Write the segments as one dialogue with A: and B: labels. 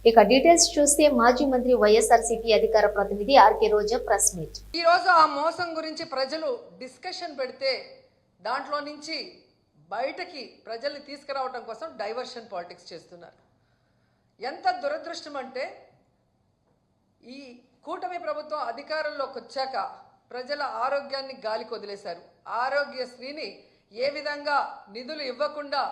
A: ఇక డీటెయిల్స్ చూస్తే మాజీ మంత్రి వైఎస్ఆర్సీపీ అధికార ప్రతినిధి ఆర్కే రోజా ప్రెస్ మీట్.
B: ఈ రోజు ఆ మోసం గురించి ప్రజలు డిస్కషన్ పెడితే దాంట్లో నుంచి బయటకి ప్రజల్ని తీసుకురావడం కోసం డైవర్షన్ పాలిటిక్స్ చేస్తున్నారు. ఎంత దురదృష్టం అంటే ఈ కూటమి ప్రభుత్వం అధికారంలోకి వచ్చాక ప్రజల ఆరోగ్యాన్ని గాలికి వదిలేశారు. ఆరోగ్యశ్రీని ఏ విధంగా నిధులు ఇవ్వకుండా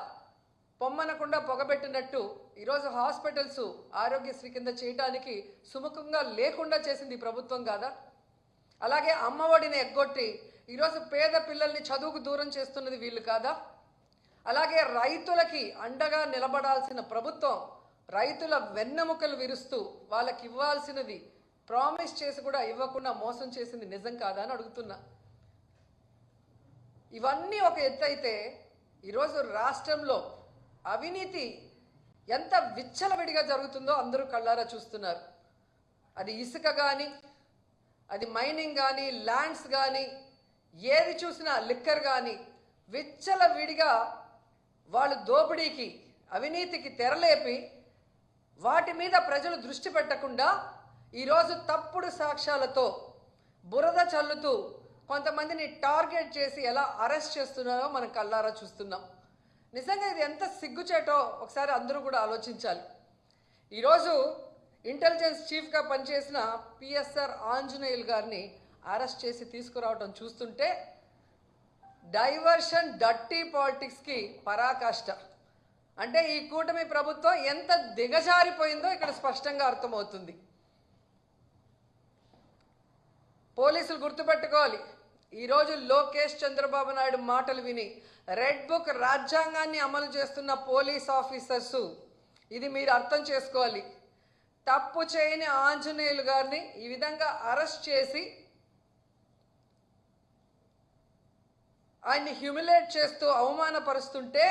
B: పొమ్మనకుండా పొగబెట్టినట్టు ఈరోజు హాస్పిటల్స్ ఆరోగ్యశ్రీ కింద చేయడానికి సుముఖంగా లేకుండా చేసింది ఈ ప్రభుత్వం కాదా? అలాగే అమ్మఒడిని ఎగ్గొట్టి ఈరోజు పేద పిల్లల్ని చదువుకు దూరం చేస్తున్నది వీళ్ళు కాదా? అలాగే రైతులకి అండగా నిలబడాల్సిన ప్రభుత్వం రైతుల వెన్నెముకలు విరుస్తూ వాళ్ళకి ఇవ్వాల్సినది ప్రామిస్ చేసి కూడా ఇవ్వకుండా మోసం చేసింది నిజం కాదా అని అడుగుతున్నా. ఇవన్నీ ఒక ఎత్తు అయితే ఈరోజు రాష్ట్రంలో అవినీతి ఎంత విచ్చలవిడిగా జరుగుతుందో అందరూ కళ్ళారా చూస్తున్నారు. అది ఇసుక కానీ, అది మైనింగ్ కానీ, ల్యాండ్స్ కానీ, ఏది చూసినా లిక్కర్ కానీ విచ్చలవిడిగా వాళ్ళు దోపిడీకి అవినీతికి తెరలేపి వాటి మీద ప్రజలు దృష్టి పెట్టకుండా ఈరోజు తప్పుడు సాక్ష్యాలతో బురద చల్లుతూ కొంతమందిని టార్గెట్ చేసి ఎలా అరెస్ట్ చేస్తున్నారో మనం కళ్ళారా చూస్తున్నాం. నిజంగా ఇది ఎంత సిగ్గుచేటో ఒకసారి అందరూ కూడా ఆలోచించాలి. ఈరోజు ఇంటెలిజెన్స్ చీఫ్గా పనిచేసిన పిఎస్ఆర్ ఆంజనేయులు గారిని అరెస్ట్ చేసి తీసుకురావడం చూస్తుంటే డైవర్షన్ డర్టీ పాలిటిక్స్కి పరాకాష్ట. అంటే ఈ కూటమి ప్రభుత్వం ఎంత దిగజారిపోయిందో ఇక్కడ స్పష్టంగా అర్థమవుతుంది. పోలీసులు గుర్తుపెట్టుకోవాలి, ఈరోజు లోకేష్ చంద్రబాబు నాయుడు మాటలు విని రెడ్ బుక్ రాజ్యాంగాన్ని అమలు చేస్తున్న పోలీస్ ఆఫీసర్స్ ఇది మీరు అర్థం చేసుకోవాలి. తప్పు చేయని ఆంజనేయులు గారిని ఈ విధంగా అరెస్ట్ చేసి ఆయన్ని హ్యూమిలేట్ చేస్తూ అవమానపరుస్తుంటే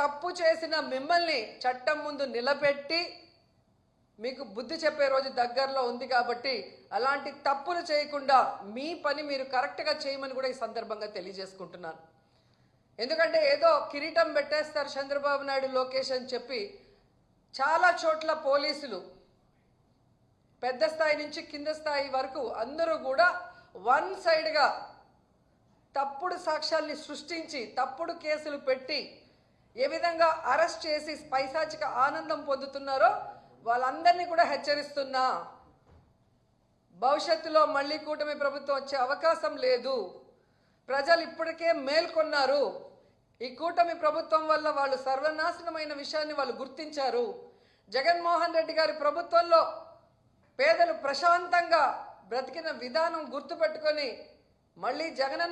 B: తప్పు చేసిన మిమ్మల్ని చట్టం ముందు నిలబెట్టి మీకు బుద్ధి చెప్పే రోజు దగ్గరలో ఉంది. కాబట్టి అలాంటి తప్పులు చేయకుండా మీ పని మీరు కరెక్ట్గా చేయమని కూడా ఈ సందర్భంగా తెలియజేసుకుంటున్నాను. ఎందుకంటే ఏదో కిరీటం పెట్టేస్తారు చంద్రబాబు నాయుడు లోకేష్ అని చెప్పి చాలా చోట్ల పోలీసులు పెద్ద స్థాయి నుంచి కింద స్థాయి వరకు అందరూ కూడా వన్ సైడ్గా తప్పుడు సాక్ష్యాల్ని సృష్టించి తప్పుడు కేసులు పెట్టి ఏ విధంగా అరెస్ట్ చేసి పైశాచిక ఆనందం పొందుతున్నారో వాళ్ళందరినీ కూడా హెచ్చరిస్తున్నా. భవిష్యత్తులో మళ్ళీ కూటమి ప్రభుత్వం వచ్చే అవకాశం లేదు. ప్రజలు ఇప్పటికే మేల్కొన్నారు. ఈ కూటమి ప్రభుత్వం వల్ల వాళ్ళు సర్వనాశనమైన విషయాన్ని వాళ్ళు గుర్తించారు. జగన్మోహన్ రెడ్డి గారి ప్రభుత్వంలో పేదలు ప్రశాంతంగా బ్రతికిన విధానం గుర్తుపెట్టుకొని మళ్ళీ జగనన్న